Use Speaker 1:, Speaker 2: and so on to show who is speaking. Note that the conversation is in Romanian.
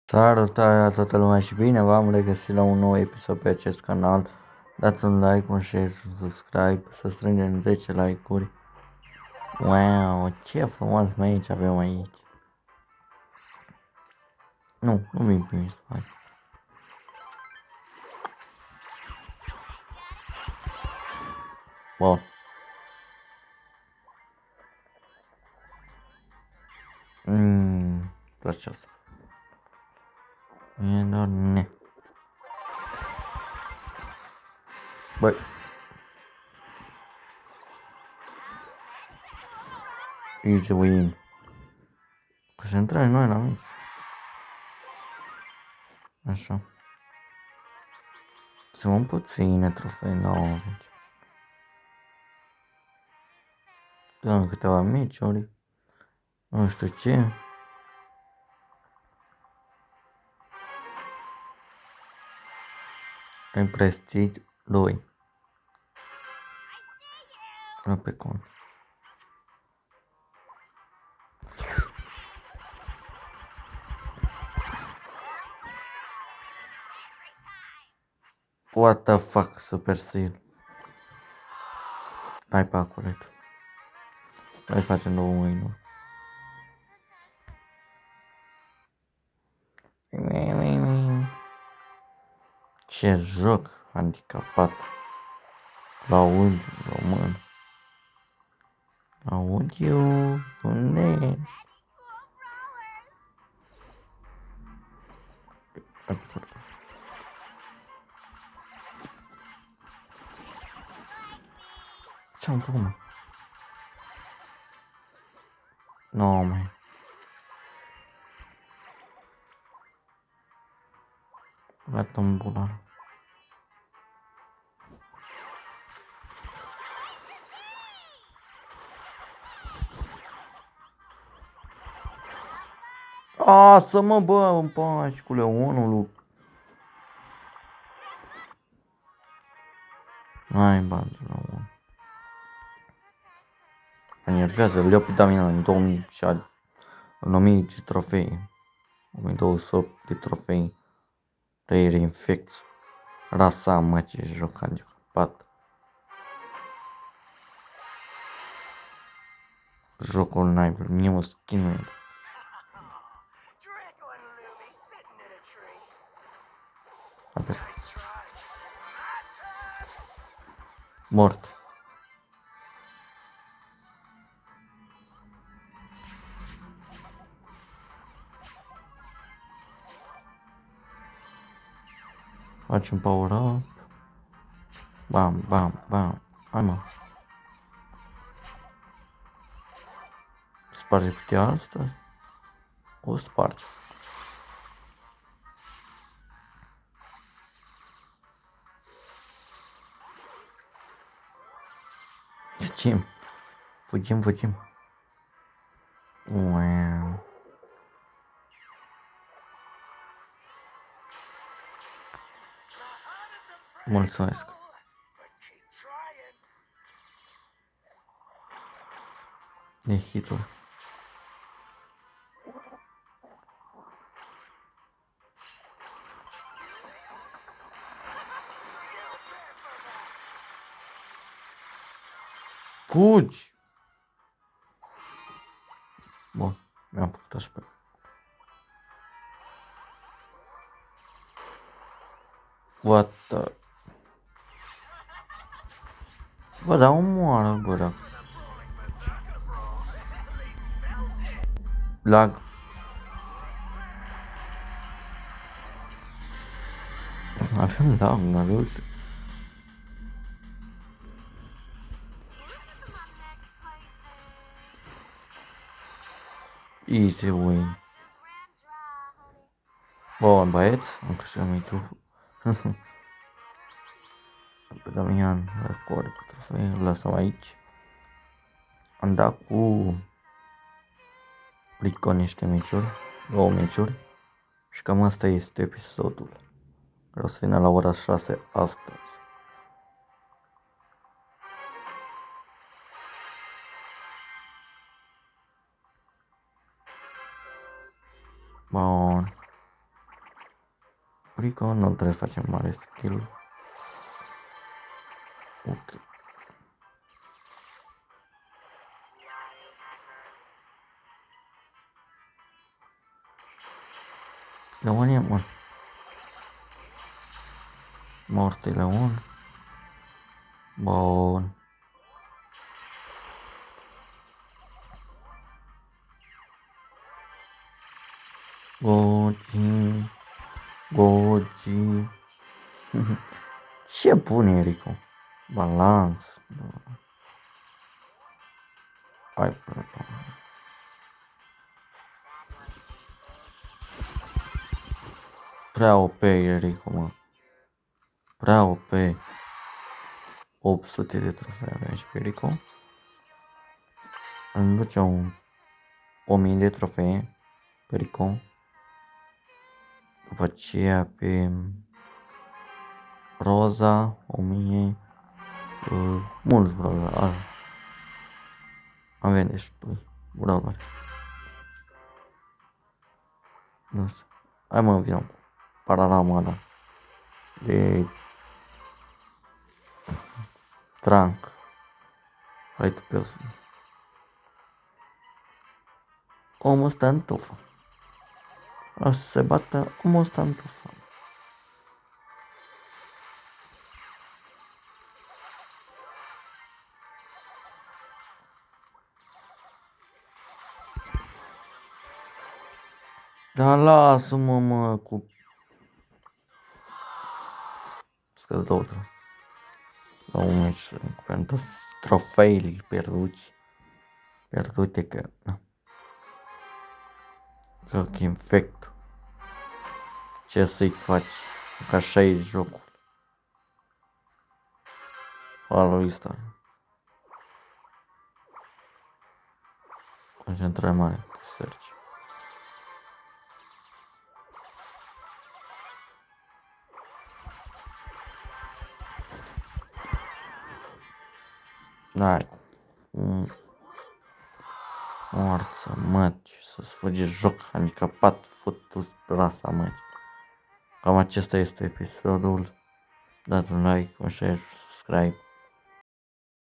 Speaker 1: Salutare la toată lumea și bine v-am regăsit la un nou episod pe acest canal. Dați un like, un share și un subscribe să strângem 10 like-uri. Wow, ce frumos aici avem aici. Nu vin pe mine. Bun. Place asta. E doar ne. Băi. Easy win. Că se intră noi la mine. Așa. Sunt puține trofei nouă. Dăm câteva meciuri. Nu știu ce. În Prestige 2. Nu pe cont. What the fuck, Super Seal. Hai pe acurat. Hai facem două mâini. Ce joc handicapat. La audio român. Audio unde? Ce-am făcut, mă? No, mai. Gata în bular. Să mă bă în pași cu leonul. Hai bă, leon. Mă enervează, le-au pe Damina în 2006. În 1000 de trofei. 1208 de trofei. Rare infecți. Rasa mă ce joc handicapat. Jocul naibii, mie mă schinuie. Mort. Facem power up. Bam, bam, bam. Hai mă. Sparge cutia asta. O sparge. Fugim. Fugim, fugim. Wow. Mulțumesc. E hitul. Fugi! Bun, mi-am făcut așa pe... What the... Bă, dar omoară, bă, da. Lag. Avem lag, nu avem... Easy win. Bun, băieți, am câștigat meciul. Pe Damian, record cu trofee, îl lăsăm aici. Am dat cu Rico niște meciuri, 2 meciuri. Și cam asta este episodul. Vreau să vină la ora 6 astăzi. Bun. Rico, nu trebuie să facem mare skill. Ok. Leonie, mă. Morte Leon. Bun. Goji. Goji. Ce bun e, Rico. Balans. Hai, prea OP e, Rico, mă. Prea OP. 800 de trofee avem și pe Rico. Îmi duce 1000 de trofee pe Rico. După aceea pe Roza 1000. Mulți brawler. Avem destui brawler. Nu știu. Hai mă, vină cu panorama ăla de Trunk. Hai tu pe ăsta. Omul stă în tufă. O să se bată, omul stă în tufă. Dar lasă-mă, mă, cu... Scăză două la un meci pentru trofeile pierdute că... Na. Joc infect. Ce să-i faci? Că așa e jocul. Alo, istorie. Concentrare mare. Search. Dai. Morță, măci, să-ți fugi joc handicapat, futus pe rasa, măci. Cam acesta este episodul. Dați un like, un share, subscribe.